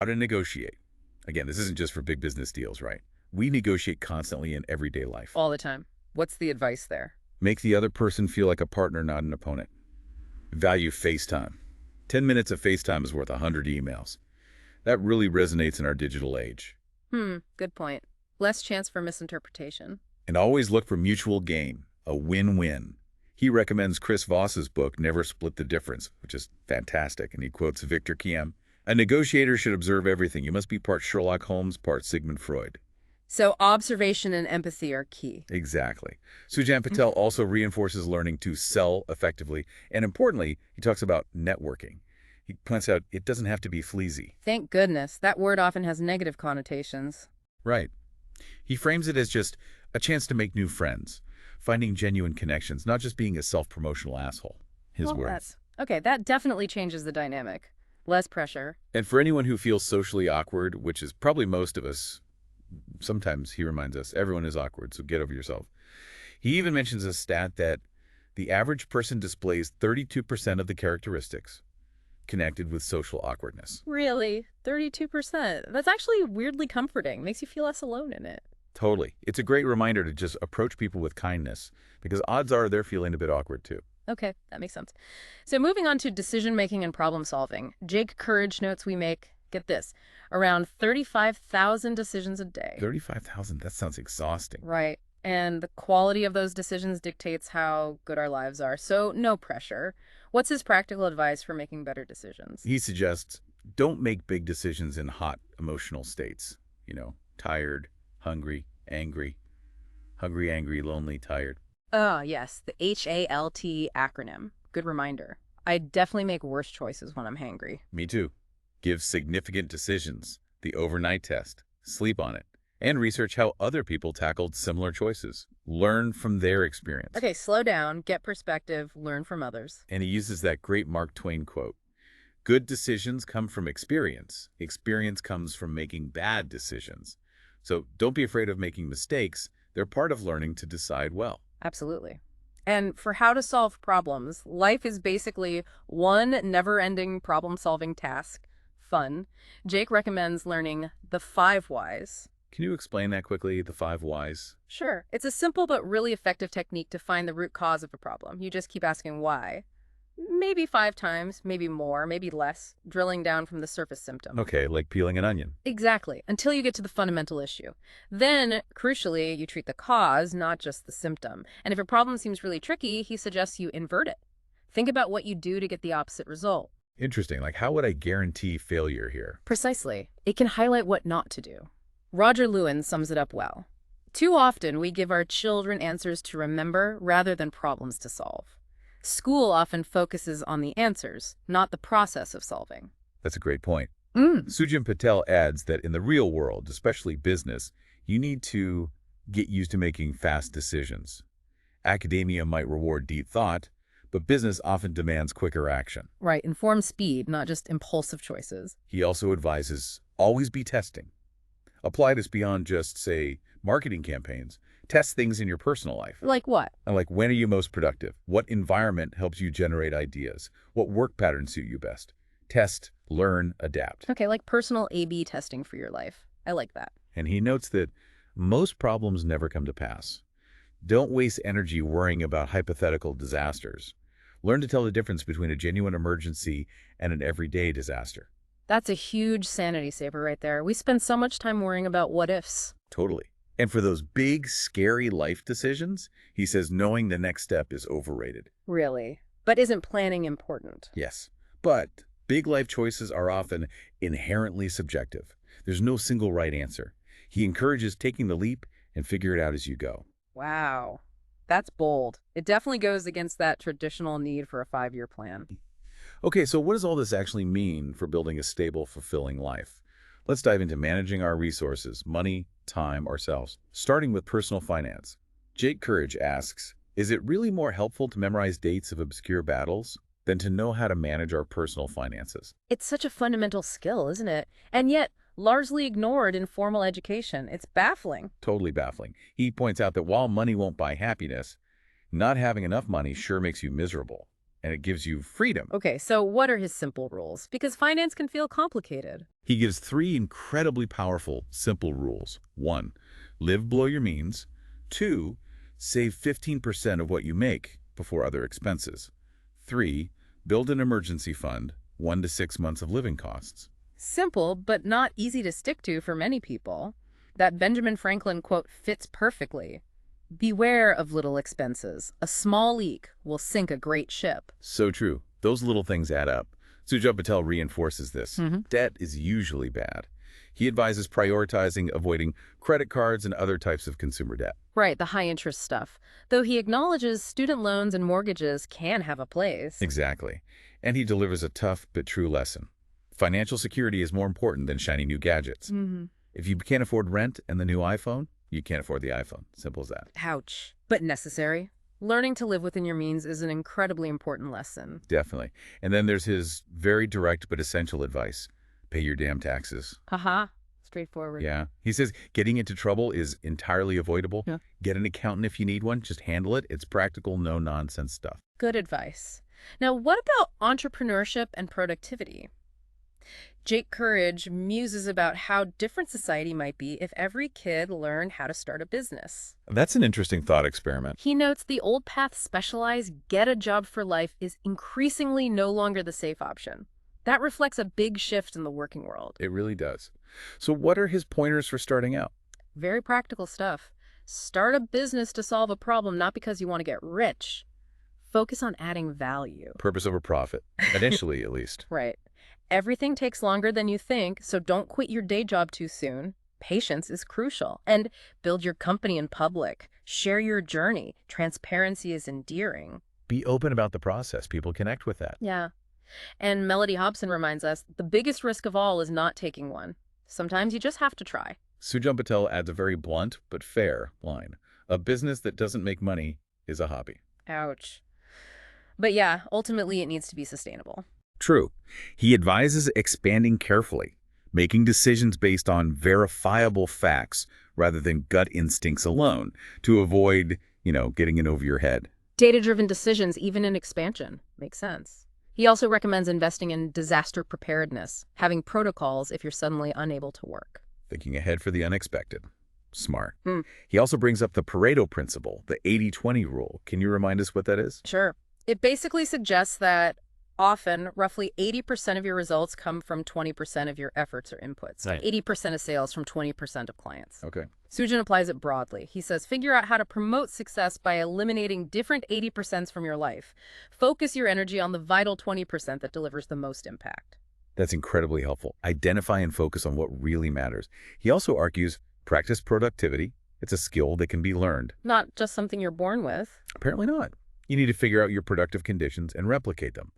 How to negotiate. Again, this isn't just for big business deals, right? We negotiate constantly in everyday life. All the time. What's the advice there? Make the other person feel like a partner, not an opponent. Value FaceTime. 10 minutes of FaceTime is worth 100 emails. That really resonates in our digital age. Good point. Less chance for misinterpretation. And always look for mutual gain, a win-win. He recommends Chris Voss's book, Never Split the Difference, which is fantastic, and he quotes Victor Kiem. A negotiator should observe everything. You must be part Sherlock Holmes, part Sigmund Freud. So observation and empathy are key. Exactly. Sujan Patel also reinforces learning to sell effectively, and importantly, he talks about networking. He points out it doesn't have to be fleazy. Thank goodness. That word often has negative connotations. Right. He frames it as just a chance to make new friends, finding genuine connections, not just being a self-promotional asshole. His Well, words. okay, that definitely changes the dynamic. Less pressure. And for anyone who feels socially awkward, which is probably most of us, sometimes he reminds us, everyone is awkward, so get over yourself. He even mentions a stat that the average person displays 32% of the characteristics connected with social awkwardness. Really? 32%. That's actually weirdly comforting. Makes you feel less alone in it. Totally. It's a great reminder to just approach people with kindness, because odds are they're feeling a bit awkward too. Okay, that makes sense. So moving on to decision-making and problem-solving. Jake Courage notes we make, get this, around 35,000 decisions a day. 35,000, that sounds exhausting. Right. And the quality of those decisions dictates how good our lives are. So no pressure. What's his practical advice for making better decisions? He suggests don't make big decisions in hot emotional states. Tired, hungry, angry. Hungry, angry, lonely, tired. Oh, yes, the HALT acronym. Good reminder. I definitely make worse choices when I'm hangry. Me too. Give significant decisions, the overnight test, sleep on it, and research how other people tackled similar choices. Learn from their experience. Okay, slow down, get perspective, learn from others. And he uses that great Mark Twain quote, good decisions come from experience. Experience comes from making bad decisions. So don't be afraid of making mistakes. They're part of learning to decide well. Absolutely. And for how to solve problems, life is basically one never-ending problem-solving task. Fun. Jake recommends learning the 5 whys. Can you explain that quickly, the 5 whys? Sure. It's a simple but really effective technique to find the root cause of a problem. You just keep asking why. Maybe 5 times, maybe more, maybe less, drilling down from the surface symptom. Okay, like peeling an onion. Exactly, until you get to the fundamental issue. Then, crucially, you treat the cause, not just the symptom. And if a problem seems really tricky, he suggests you invert it. Think about what you do to get the opposite result. Interesting. Like, how would I guarantee failure here? Precisely. It can highlight what not to do. Roger Lewin sums it up well. Too often, we give our children answers to remember rather than problems to solve. School often focuses on the answers, not the process of solving. That's a great point. Sujan Patel adds that in the real world, especially business, you need to get used to making fast decisions. Academia might reward deep thought, but business often demands quicker action. Right, informed speed, not just impulsive choices. He also advises always be testing. Apply this beyond just, say, marketing campaigns. Test things in your personal life. Like what? And like, when are you most productive? What environment helps you generate ideas? What work patterns suit you best? Test, learn, adapt. Okay, like personal A/B testing for your life. I like that. And he notes that most problems never come to pass. Don't waste energy worrying about hypothetical disasters. Learn to tell the difference between a genuine emergency and an everyday disaster. That's a huge sanity saver right there. We spend so much time worrying about what ifs. Totally. And for those big, scary life decisions, he says knowing the next step is overrated. Really? But isn't planning important? Yes, but big life choices are often inherently subjective. There's no single right answer. He encourages taking the leap and figure it out as you go. Wow. That's bold. It definitely goes against that traditional need for a 5-year plan. Okay, so what does all this actually mean for building a stable, fulfilling life? Let's dive into managing our resources, money, time, ourselves, starting with personal finance. Jake Courage asks, is it really more helpful to memorize dates of obscure battles than to know how to manage our personal finances? It's such a fundamental skill, isn't it? And yet, largely ignored in formal education. It's baffling. Totally baffling. He points out that while money won't buy happiness, not having enough money sure makes you miserable. and it gives you freedom. Okay, so what are his simple rules? Because finance can feel complicated. He gives 3 incredibly powerful, simple rules. 1, live below your means. 2, save 15% of what you make before other expenses. 3, build an emergency fund, 1 to 6 months of living costs. Simple, but not easy to stick to for many people. That Benjamin Franklin quote fits perfectly. Beware of little expenses. A small leak will sink a great ship. So true. Those little things add up. Sujat Patel reinforces this. Mm-hmm. Debt is usually bad. He advises prioritizing avoiding credit cards and other types of consumer debt. Right, the high-interest stuff. Though he acknowledges student loans and mortgages can have a place. Exactly. And he delivers a tough but true lesson. Financial security is more important than shiny new gadgets. Mm-hmm. If you can't afford rent and the new iPhone, you can't afford the iPhone. Simple as that. Ouch. But necessary. Learning to live within your means is an incredibly important lesson. Definitely. And then there's his very direct but essential advice. Pay your damn taxes. Haha. Straightforward. Yeah. He says getting into trouble is entirely avoidable. Yeah. Get an accountant if you need one. Just handle it. It's practical, no-nonsense stuff. Good advice. Now, what about entrepreneurship and productivity? Jake Courage muses about how different society might be if every kid learned how to start a business. That's an interesting thought experiment. He notes the old path specialize, get a job for life is increasingly no longer the safe option. That reflects a big shift in the working world. It really does. So what are his pointers for starting out? Very practical stuff. Start a business to solve a problem, not because you want to get rich. Focus on adding value. Purpose over profit, initially at least. Right. Everything takes longer than you think, so don't quit your day job too soon. Patience is crucial. And build your company in public. Share your journey. Transparency is endearing. Be open about the process. People connect with that. Yeah. And Melody Hobson reminds us, the biggest risk of all is not taking one. Sometimes you just have to try. Sujat Patel adds a very blunt but fair line. A business that doesn't make money is a hobby. Ouch. But yeah, ultimately it needs to be sustainable. True. He advises expanding carefully, making decisions based on verifiable facts rather than gut instincts alone to avoid, getting in over your head. Data-driven decisions, even in expansion, makes sense. He also recommends investing in disaster preparedness, having protocols if you're suddenly unable to work. Thinking ahead for the unexpected. Smart. Hmm. He also brings up the Pareto principle, the 80-20 rule. Can you remind us what that is? Sure. It basically suggests that often, roughly 80% of your results come from 20% of your efforts or inputs. Right. 80% of sales from 20% of clients. Okay. Sujin applies it broadly. He says, figure out how to promote success by eliminating different 80% from your life. Focus your energy on the vital 20% that delivers the most impact. That's incredibly helpful. Identify and focus on what really matters. He also argues, practice productivity. It's a skill that can be learned. Not just something you're born with. Apparently not. You need to figure out your productive conditions and replicate them.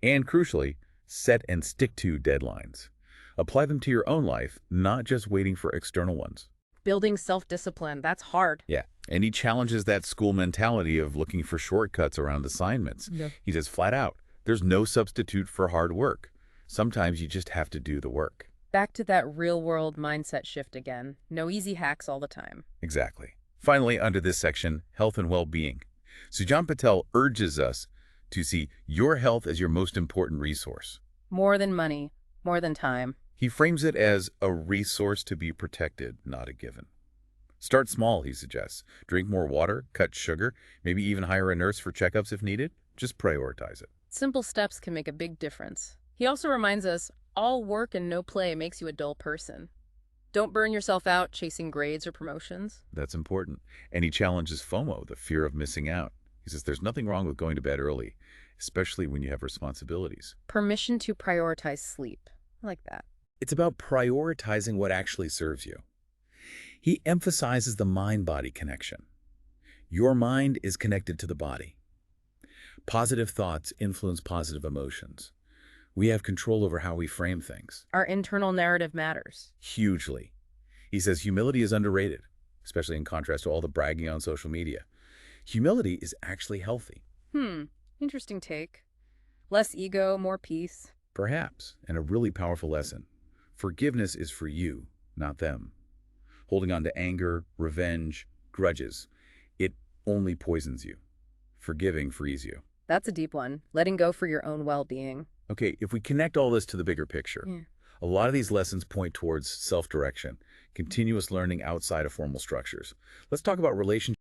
And crucially, set and stick to deadlines. Apply them to your own life, not just waiting for external ones. Building self-discipline, that's hard. Yeah, and he challenges that school mentality of looking for shortcuts around assignments. Yeah. He says flat out, there's no substitute for hard work. Sometimes you just have to do the work. Back to that real-world mindset shift again. No easy hacks all the time. Exactly. Finally, under this section, health and well-being. Sujat Patel urges us to see your health as your most important resource. More than money, more than time. He frames it as a resource to be protected, not a given. Start small, he suggests. Drink more water, cut sugar, maybe even hire a nurse for checkups if needed. Just prioritize it. Simple steps can make a big difference. He also reminds us, all work and no play makes you a dull person. Don't burn yourself out chasing grades or promotions. That's important. And he challenges FOMO, the fear of missing out. He says there's nothing wrong with going to bed early, especially when you have responsibilities. Permission to prioritize sleep. I like that. It's about prioritizing what actually serves you. He emphasizes the mind-body connection. Your mind is connected to the body. Positive thoughts influence positive emotions. We have control over how we frame things. Our internal narrative matters. Hugely. He says humility is underrated, especially in contrast to all the bragging on social media. Humility is actually healthy. Interesting take. Less ego, more peace. Perhaps, and a really powerful lesson. Forgiveness is for you, not them. Holding on to anger, revenge, grudges, it only poisons you. Forgiving frees you. That's a deep one. Letting go for your own well-being. Okay, if we connect all this to the bigger picture, Yeah. a lot of these lessons point towards self-direction, continuous learning outside of formal structures. Let's talk about relationships.